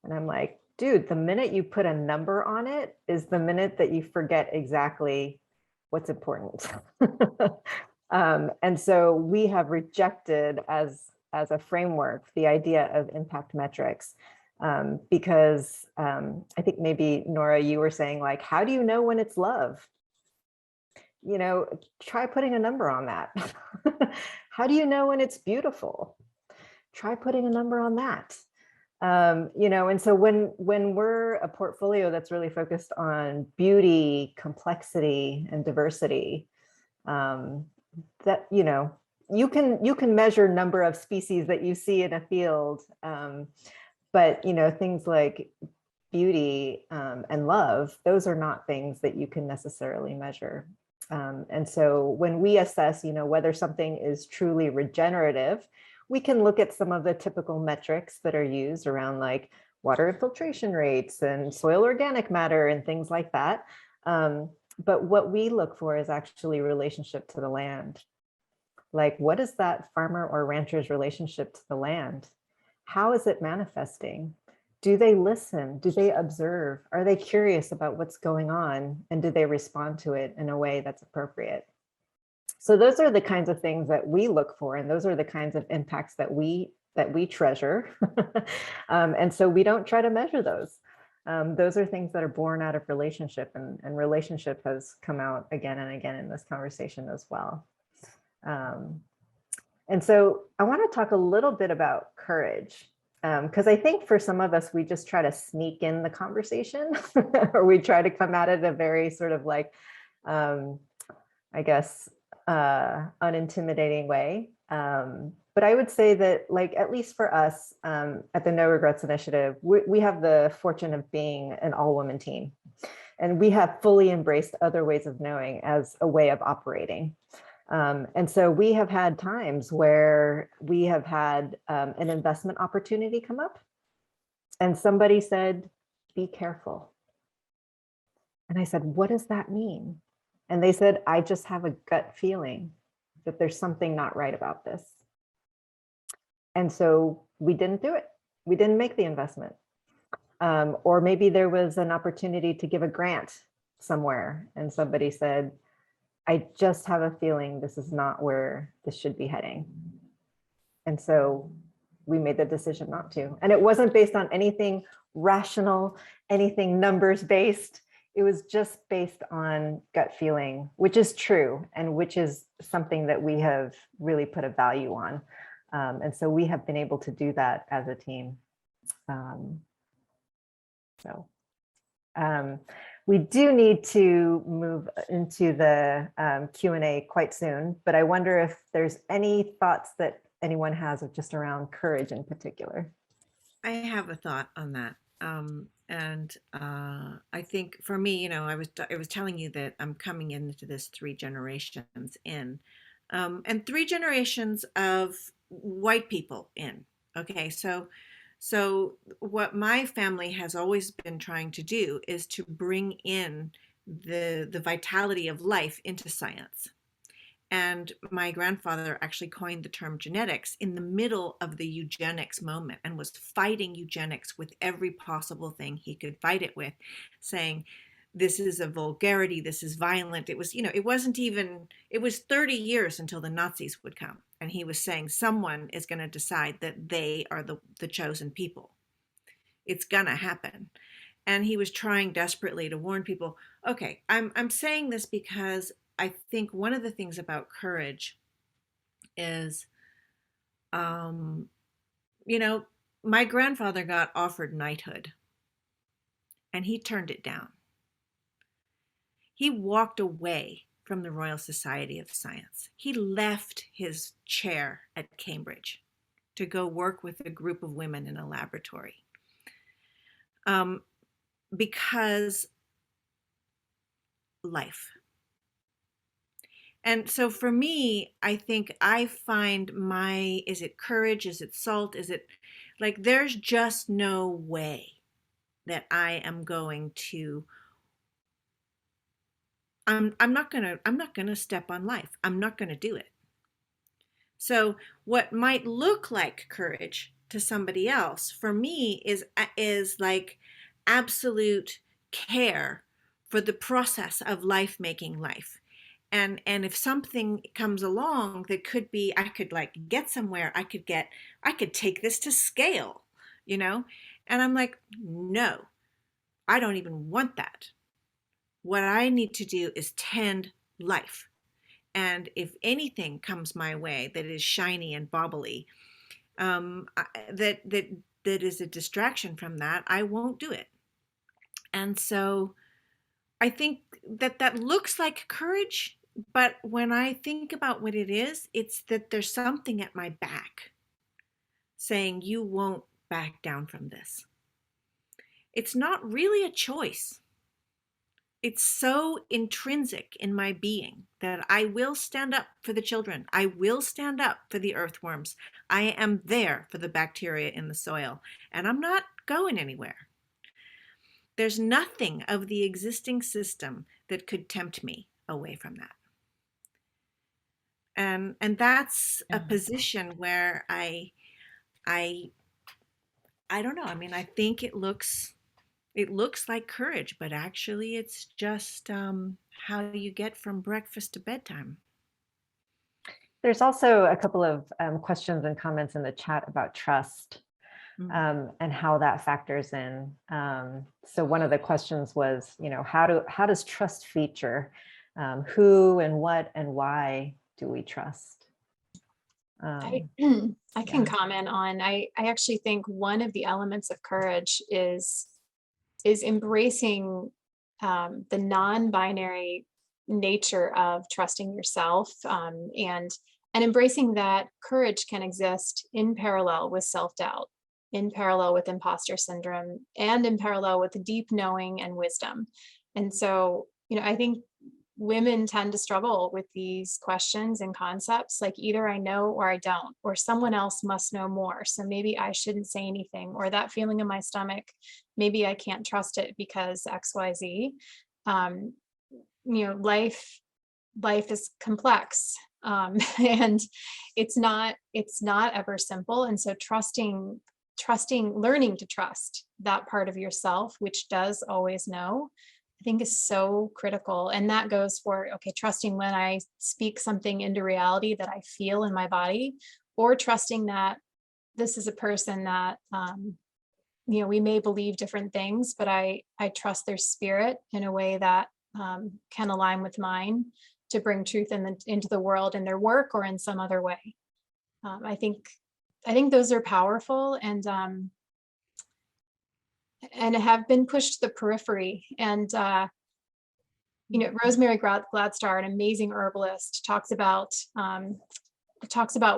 And I'm like, dude, the minute you put a number on it is the minute that you forget exactly what's important. And so we have rejected as a framework the idea of impact metrics, because I think maybe, Nora, you were saying, like, how do you know when it's love? Try putting a number on that. How do you know when it's beautiful? Try putting a number on that. And so when we're a portfolio that's really focused on beauty, complexity, and diversity, that, you can measure number of species that you see in a field, but, things like beauty and love, those are not things that you can necessarily measure. And so when we assess, whether something is truly regenerative, we can look at some of the typical metrics that are used around, like, water infiltration rates and soil organic matter and things like that. But what we look for is actually relationship to the land. Like, what is that farmer or rancher's relationship to the land? How is it manifesting? Do they listen? Do they observe? Are they curious about what's going on? And do they respond to it in a way that's appropriate? So those are the kinds of things that we look for, and those are the kinds of impacts that we treasure. And so we don't try to measure those. Those are things that are born out of relationship, and relationship has come out again and again in this conversation as well. And so I want to talk a little bit about courage, because I think for some of us, we just try to sneak in the conversation, or we try to come at it a very sort of like, I guess, unintimidating way. But I would say that, like, at least for us at the No Regrets Initiative, we have the fortune of being an all-woman team. And we have fully embraced other ways of knowing as a way of operating. And so we have had times where we have had an investment opportunity come up, and somebody said, "Be careful." And I said, "What does that mean?" And they said, "I just have a gut feeling that there's something not right about this." And so we didn't do it. We didn't make the investment. Or maybe there was an opportunity to give a grant somewhere, and somebody said, "I just have a feeling this is not where this should be heading." And so we made the decision not to. And it wasn't based on anything rational, anything numbers based. It was just based on gut feeling, which is true, and which is something that we have really put a value on. And so we have been able to do that as a team. We do need to move into the Q&A quite soon, but I wonder if there's any thoughts that anyone has just around courage in particular. I have a thought on that. I think for me, I was telling you that I'm coming into this 3 generations in, and 3 generations of white people in. Okay, so what my family has always been trying to do is to bring in the vitality of life into science. And my grandfather actually coined the term genetics in the middle of the eugenics moment, and was fighting eugenics with every possible thing he could fight it with, saying, this is a vulgarity, this is violent. It was, it was 30 years until the Nazis would come. And he was saying someone is going to decide that they are the chosen people. It's going to happen. And he was trying desperately to warn people. Okay, I'm saying this because I think one of the things about courage is You know, my grandfather got offered knighthood and he turned it down. He walked away from the Royal Society of Science. He left his chair at Cambridge to go work with a group of women in a laboratory. Because life. And so for me, I think I find is it courage? Is it salt? Is it like, there's just no way that I am going to, I'm not gonna step on life. I'm not gonna do it. So what might look like courage to somebody else, for me is like absolute care for the process of life making life. And if something comes along that could be, I could like get somewhere, I could take this to scale, you know? And I'm like, no, I don't even want that. What I need to do is tend life. And if anything comes my way that is shiny and bobbly, that is a distraction from that, I won't do it. And so I think that looks like courage, but when I think about what it is, it's that there's something at my back saying you won't back down from this. It's not really a choice. It's so intrinsic in my being that I will stand up for the children. I will stand up for the earthworms. I am there for the bacteria in the soil, and I'm not going anywhere. There's nothing of the existing system that could tempt me away from that. And that's a position where I don't know. I mean, I think it looks like courage, but actually it's just how you get from breakfast to bedtime. There's also a couple of questions and comments in the chat about trust and how that factors in. So one of the questions was, you know, how does trust feature? Who and what and why do we trust? I can comment on, I actually think one of the elements of courage is embracing the non-binary nature of trusting yourself, and embracing that courage can exist in parallel with self-doubt, in parallel with imposter syndrome, and in parallel with deep knowing and wisdom. And so, you know, I think women tend to struggle with these questions and concepts, like either I know or I don't, or someone else must know more, so maybe I shouldn't say anything, or that feeling in my stomach, maybe I can't trust it because XYZ. You know, life is complex, and it's not ever simple. And so learning to trust that part of yourself, which does always know, I think is so critical. And that goes for, okay, trusting when I speak something into reality that I feel in my body, or trusting that this is a person that, you know, we may believe different things, but I trust their spirit in a way that can align with mine to bring truth into the world in their work or in some other way. I think those are powerful and have been pushed to the periphery. And you know, Rosemary Gladstar, an amazing herbalist, talks about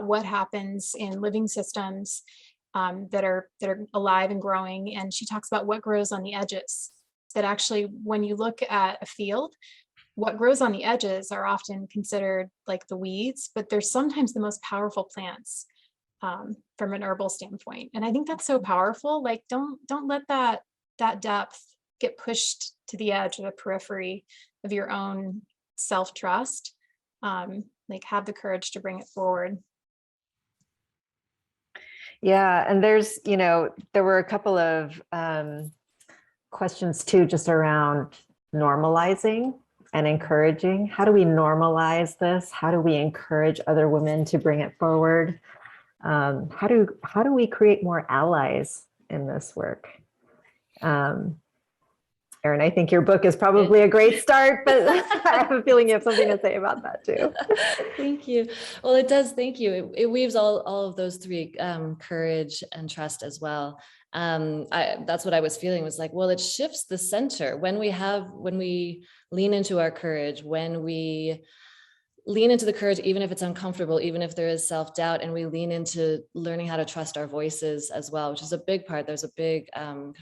what happens in living systems that are alive and growing, and she talks about what grows on the edges. That actually, when you look at a field, what grows on the edges are often considered like the weeds, but they're sometimes the most powerful plants from an herbal standpoint. And I think that's so powerful. Like, don't let that depth get pushed to the edge or the periphery of your own self-trust. Like, have the courage to bring it forward. Yeah, and there's, you know, there were a couple of questions too, just around normalizing and encouraging. How do we normalize this? How do we encourage other women to bring it forward? How do we create more allies in this work? Erin, I think your book is probably a great start, but I have a feeling you have something to say about that too. Thank you. Well, it does. Thank you. It weaves all of those three, courage and trust as well. That's what I was feeling, was like, well, it shifts the center when we lean into our courage, when we lean into the courage, even if it's uncomfortable, even if there is self-doubt, and we lean into learning how to trust our voices as well, which is a big part. There's a big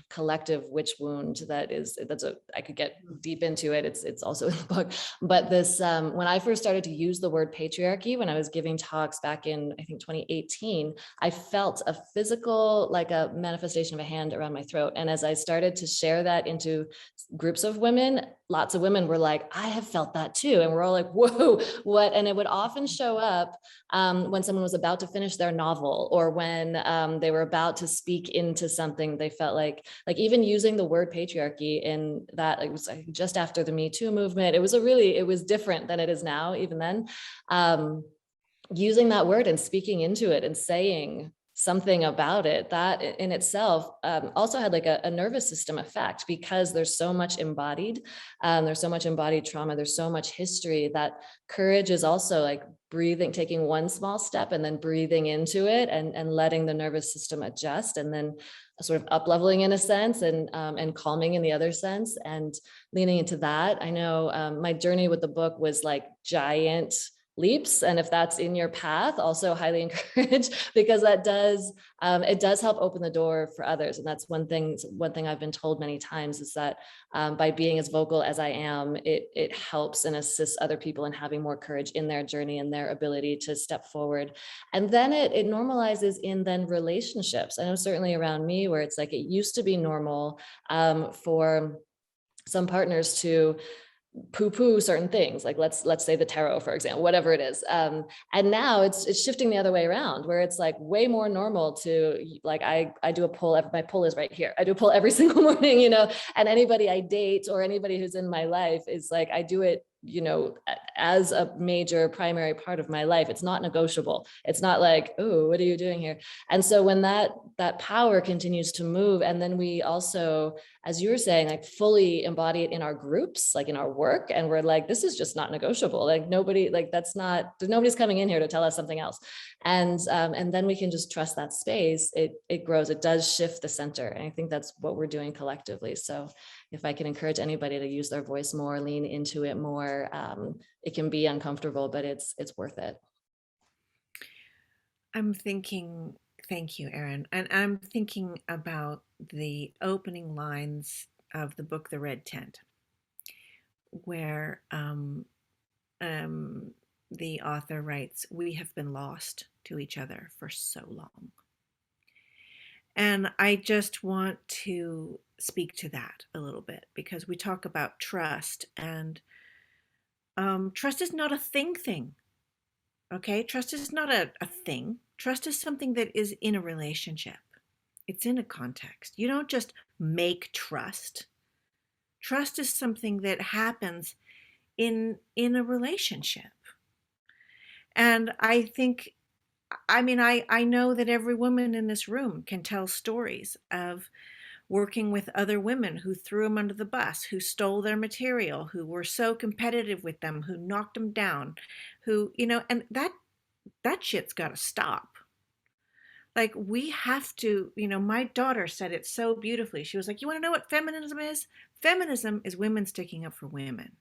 collective witch wound I could get deep into it. It's also in the book. But this, when I first started to use the word patriarchy, when I was giving talks back in, I think 2018, I felt a physical, like a manifestation of a hand around my throat. And as I started to share that into groups of women, lots of women were like, I have felt that too. And we're all like, whoa, what? And it would often show up when someone was about to finish their novel, or when they were about to speak into something. They felt like even using the word patriarchy in that, it was like just after the Me Too movement. It was different than it is now, even then. Using that word and speaking into it and saying something about it, that in itself also had like a nervous system effect, because there's so much embodied trauma, there's so much history, that courage is also like breathing, taking one small step and then breathing into it, and letting the nervous system adjust, and then sort of up leveling in a sense, and calming in the other sense, and leaning into that. I know my journey with the book was like giant leaps, and if that's in your path, also highly encourage, because that does it does help open the door for others. And that's one thing I've been told many times, is that by being as vocal as I am, it helps and assists other people in having more courage in their journey and their ability to step forward. And then it normalizes in then relationships. I know certainly around me, where it's like, it used to be normal for some partners to poo-poo certain things, like let's say the tarot, for example, whatever it is, and now it's shifting the other way around, where it's like way more normal to, like, I do a poll. My poll is right here. I do a poll every single morning, and anybody I date or anybody who's in my life is like, I do it, as a major primary part of my life. It's not negotiable. It's not like, oh, what are you doing here? And so when that power continues to move, and then we also, as you were saying, like fully embody it in our groups, like in our work, and we're like, this is just not negotiable. Like nobody, like nobody's coming in here to tell us something else. And then we can just trust that space. It grows. It does shift the center. And I think that's what we're doing collectively. So if I can encourage anybody to use their voice more, lean into it more, it can be uncomfortable, but it's worth it. I'm thinking, thank you, Erin. And I'm thinking about the opening lines of the book, The Red Tent, where the author writes, "We have been lost to each other for so long." And I just want to speak to that a little bit, because we talk about trust, and trust is not a thing. Okay, trust is not a thing. Trust is something that is in a relationship. It's in a context. You don't just make trust. Trust is something that happens in a relationship. And I think, I know that every woman in this room can tell stories of working with other women who threw them under the bus, who stole their material, who were so competitive with them, who knocked them down, who, and that shit's got to stop. Like, we have to, my daughter said it so beautifully. She was like, you want to know what feminism is? Feminism is women sticking up for women.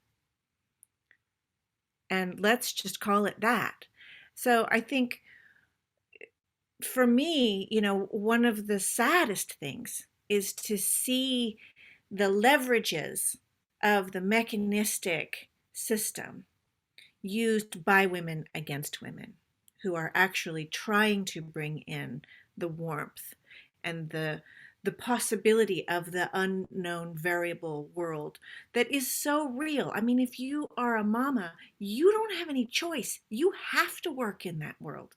And let's just call it that. So I think for me, one of the saddest things is to see the leverages of the mechanistic system used by women against women, who are actually trying to bring in the warmth and the possibility of the unknown variable world that is so real. I mean, if you are a mama, you don't have any choice. You have to work in that world.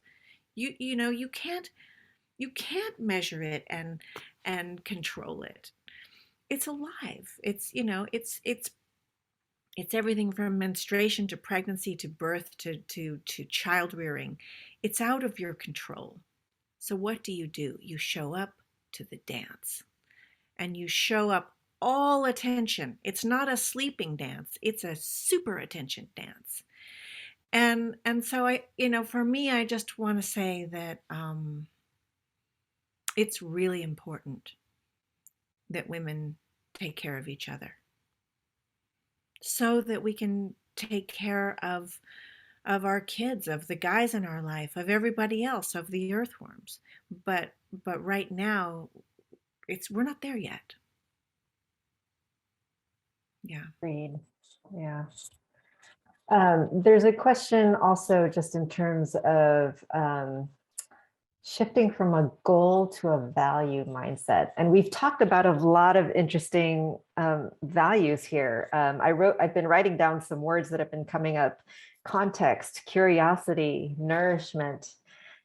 You can't measure it and control it. It's alive. It's everything from menstruation to pregnancy to birth to child rearing. It's out of your control. So what do? You show up to the dance, and you show up all attention. It's not a sleeping dance. It's a super attention dance. And so I, for me, I just want to say that it's really important that women take care of each other so that we can take care of our kids, of the guys in our life, of everybody else, of the earthworms. But right now, we're not there yet. Yeah. Agreed. Yeah. There's a question also just in terms of shifting from a goal to a value mindset. And we've talked about a lot of interesting values here. I've been writing down some words that have been coming up: context, curiosity, nourishment,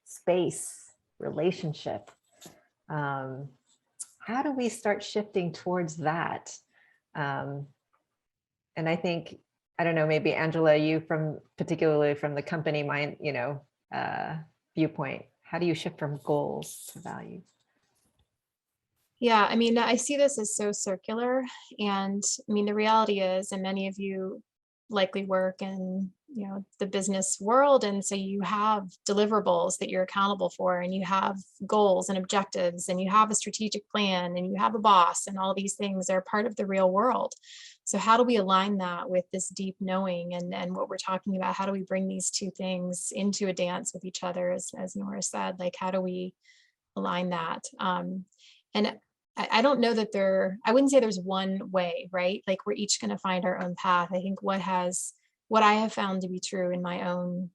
space, relationship. How do we start shifting towards that? And I think, I don't know, maybe Angela, you particularly from the company mind, viewpoint, how do you shift from goals to values? Yeah, I mean, I see this as so circular. And I mean, the reality is, and many of you likely work in, the business world. And so you have deliverables that you're accountable for, and you have goals and objectives, and you have a strategic plan, and you have a boss, and all these things are part of the real world. So how do we align that with this deep knowing and what we're talking about? How do we bring these two things into a dance with each other? As Nora said, like, how do we align that? And I don't know that I wouldn't say there's one way, right? Like, we're each going to find our own path. I think what I have found to be true in my own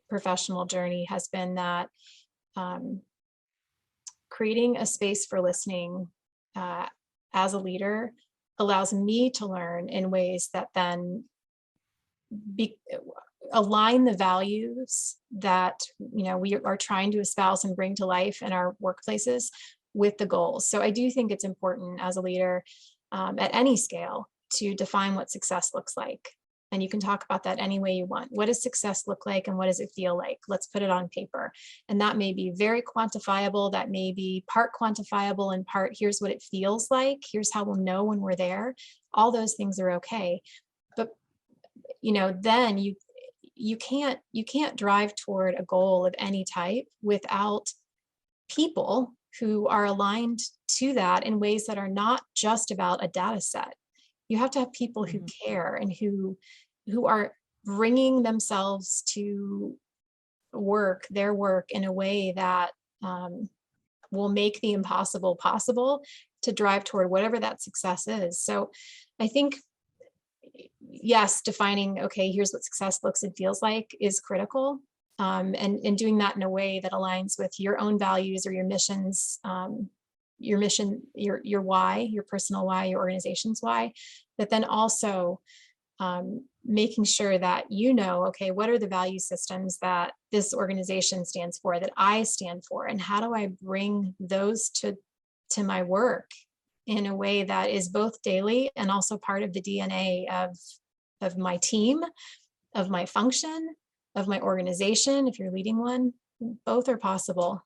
professional journey has been that creating a space for listening as a leader allows me to learn in ways that then align the values that we are trying to espouse and bring to life in our workplaces with the goals. So I do think it's important as a leader at any scale to define what success looks like. And you can talk about that any way you want. What does success look like and what does it feel like? Let's put it on paper. And that may be very quantifiable. That may be part quantifiable and part, here's what it feels like. Here's how we'll know when we're there. All those things are okay. But, then you can't drive toward a goal of any type without people who are aligned to that in ways that are not just about a data set. You have to have people who care and who are bringing themselves to their work in a way that will make the impossible possible to drive toward whatever that success is. So I think, yes, defining, okay, here's what success looks and feels like is critical. And doing that in a way that aligns with your own values or your missions, your mission, your why, your personal why, your organization's why, but then also making sure that okay, what are the value systems that this organization stands for, that I stand for, and how do I bring those to my work in a way that is both daily and also part of the DNA of my team, of my function, of my organization, if you're leading one. Both are possible.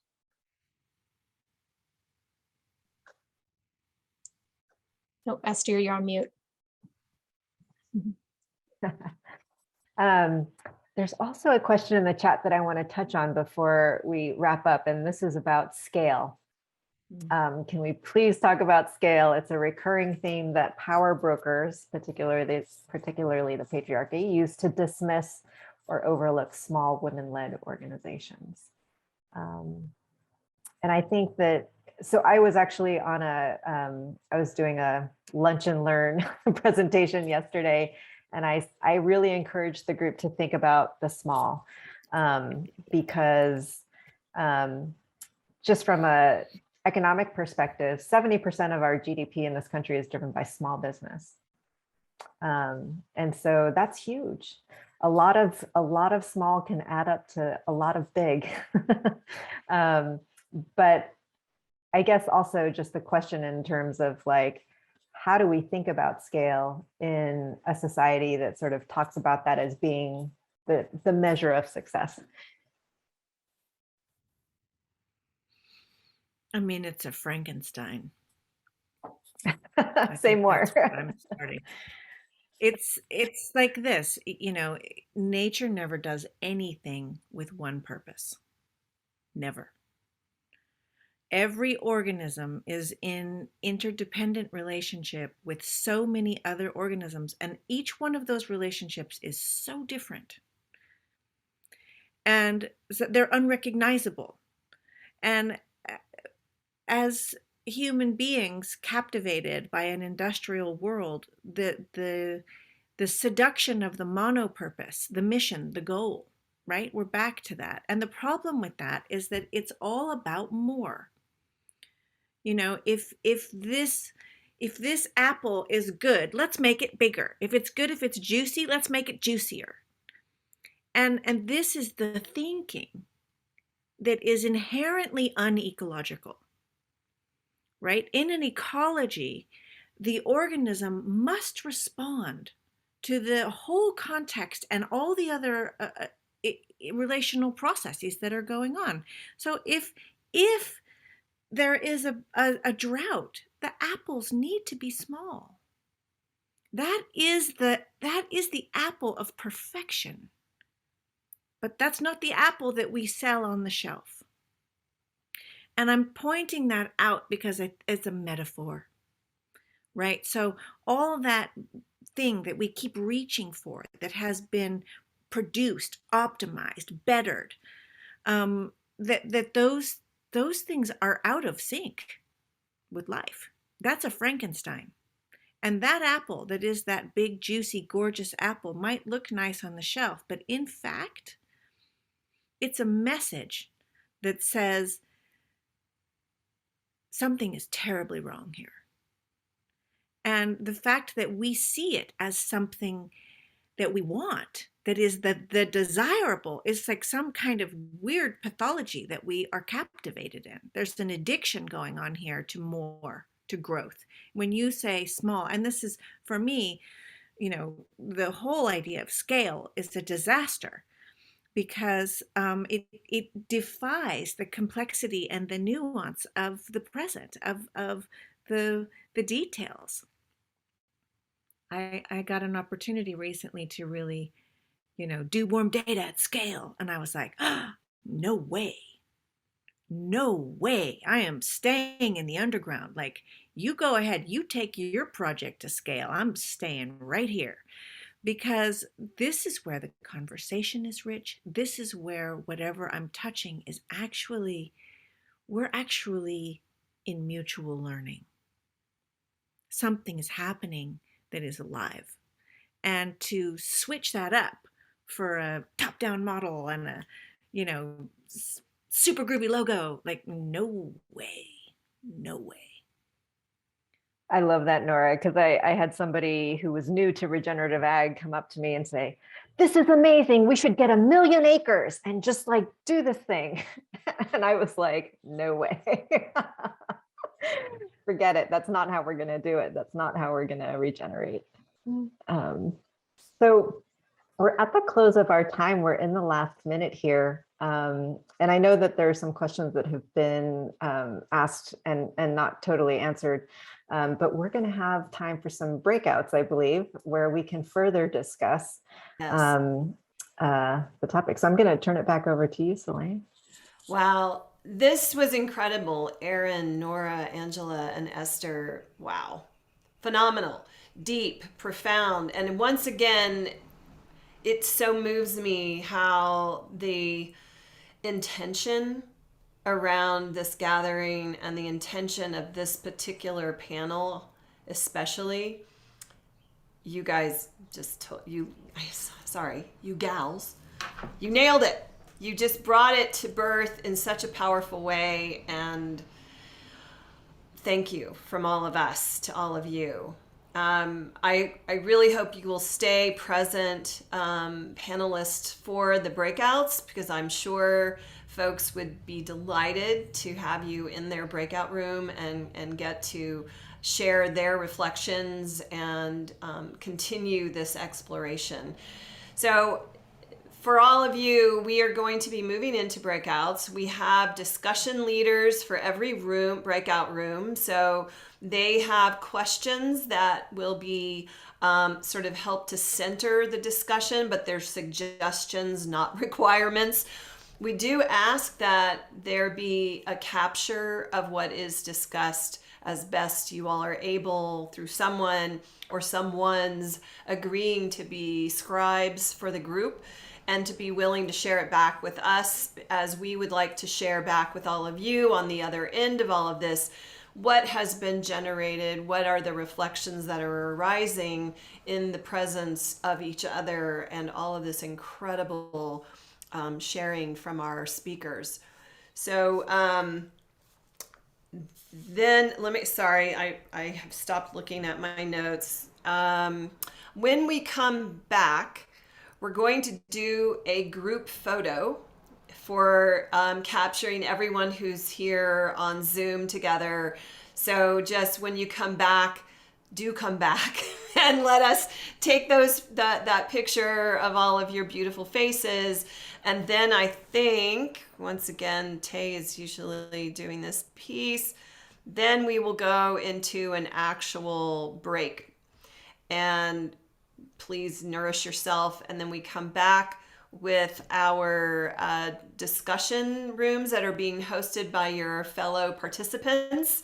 Oh, Esther, you're on mute. There's also a question in the chat that I want to touch on before we wrap up, and this is about scale. Can we please talk about scale? It's a recurring theme that power brokers, particularly the patriarchy, use to dismiss or overlook small women-led organizations. And I think that, so I was actually on I was doing a lunch and learn presentation yesterday, and I really encouraged the group to think about the small, because just from a economic perspective, 70% of our GDP in this country is driven by small business. And so that's huge. A lot of small can add up to a lot of big. But I guess also just the question in terms of like, how do we think about scale in a society that sort of talks about that as being the measure of success? I mean, it's a Frankenstein. I Say think more. that's what I'm starting. It's like this, nature never does anything with one purpose. Never. Every organism is in interdependent relationship with so many other organisms, and each one of those relationships is so different. And so they're unrecognizable. And as human beings captivated by an industrial world, the seduction of the monopurpose, the mission, the goal, right? We're back to that. And the problem with that is that it's all about more. If this apple is good, let's make it bigger. If it's good, if it's juicy, let's make it juicier. And this is the thinking that is inherently unecological, right? In an ecology, the organism must respond to the whole context and all the other relational processes that are going on. So if there is a drought, the apples need to be small. That is the apple of perfection. But that's not the apple that we sell on the shelf. And I'm pointing that out because it's a metaphor, right? So all that thing that we keep reaching for that has been produced, optimized, bettered, that those things are out of sync with life. That's a Frankenstein. And that apple that is that big, juicy, gorgeous apple might look nice on the shelf, but in fact, it's a message that says something is terribly wrong here. And the fact that we see it as something that we want, that is the desirable, is like some kind of weird pathology that we are captivated in. There's an addiction going on here to more, to growth. When you say small, and this is, for me, the whole idea of scale is a disaster, because it defies the complexity and the nuance of the present, of the details. I got an opportunity recently to really, do warm data at scale. And I was like, no way. No way. I am staying in the underground. Like, you go ahead, you take your project to scale. I'm staying right here. Because this is where the conversation is rich. This is where whatever I'm touching is we're actually in mutual learning. Something is happening that is alive. And to switch that up for a top-down model and a, super groovy logo, like, no way. No way. I love that, Nora, because I had somebody who was new to regenerative ag come up to me and say, "This is amazing. We should get 1 million acres and just like do this thing." And I was like, no way. Forget it. That's not how we're going to do it. That's not how we're going to regenerate. So we're at the close of our time. We're in the last minute here. And I know that there are some questions that have been asked and not totally answered. But we're going to have time for some breakouts, I believe, where we can further discuss the topic. So I'm going to turn it back over to you, Solange. Wow, this was incredible. Erin, Nora, Angela, and Esther. Wow. Phenomenal, deep, profound. And once again, it so moves me how the intention around this gathering and the intention of this particular panel, especially, you guys you gals, you nailed it. You just brought it to birth in such a powerful way. And thank you from all of us to all of you. I really hope you will stay present, panelists, for the breakouts, because I'm sure folks would be delighted to have you in their breakout room and get to share their reflections and continue this exploration. So for all of you, we are going to be moving into breakouts. We have discussion leaders for every breakout room. So they have questions that will be sort of help to center the discussion, but they're suggestions, not requirements. We do ask that there be a capture of what is discussed as best you all are able through someone or someone's agreeing to be scribes for the group, and to be willing to share it back with us, as we would like to share back with all of you on the other end of all of this. What has been generated? What are the reflections that are arising in the presence of each other, and all of this incredible sharing from our speakers? So then I have stopped looking at my notes. When we come back, we're going to do a group photo for capturing everyone who's here on Zoom together. So just when you come back, do come back and let us take that picture of all of your beautiful faces. And then I think, once again, Tay is usually doing this piece. Then we will go into an actual break. And please nourish yourself. And then we come back with our discussion rooms that are being hosted by your fellow participants.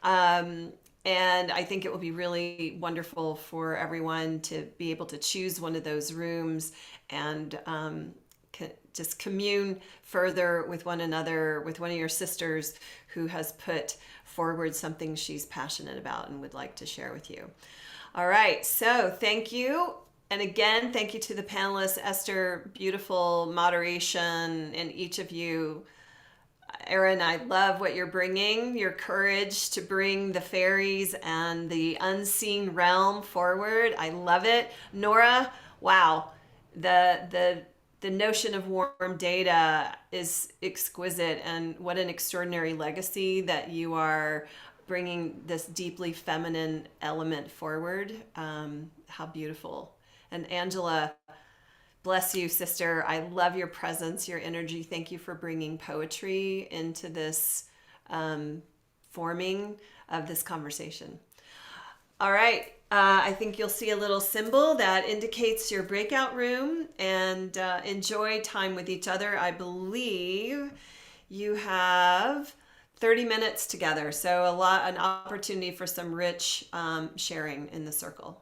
And I think it will be really wonderful for everyone to be able to choose one of those rooms and just commune further with one another, with one of your sisters who has put forward something she's passionate about and would like to share with you. All right, so thank you. And again, thank you to the panelists, Esther, beautiful moderation, and each of you. Erin, I love what you're bringing, your courage to bring the fairies and the unseen realm forward. I love it. Nora, wow, the notion of warm data is exquisite, and what an extraordinary legacy that you are bringing this deeply feminine element forward. How beautiful. And Angela, bless you, sister. I love your presence, your energy. Thank you for bringing poetry into this forming of this conversation. All right. I think you'll see a little symbol that indicates your breakout room, and enjoy time with each other. I believe you have 30 minutes together. So an opportunity for some rich sharing in the circle.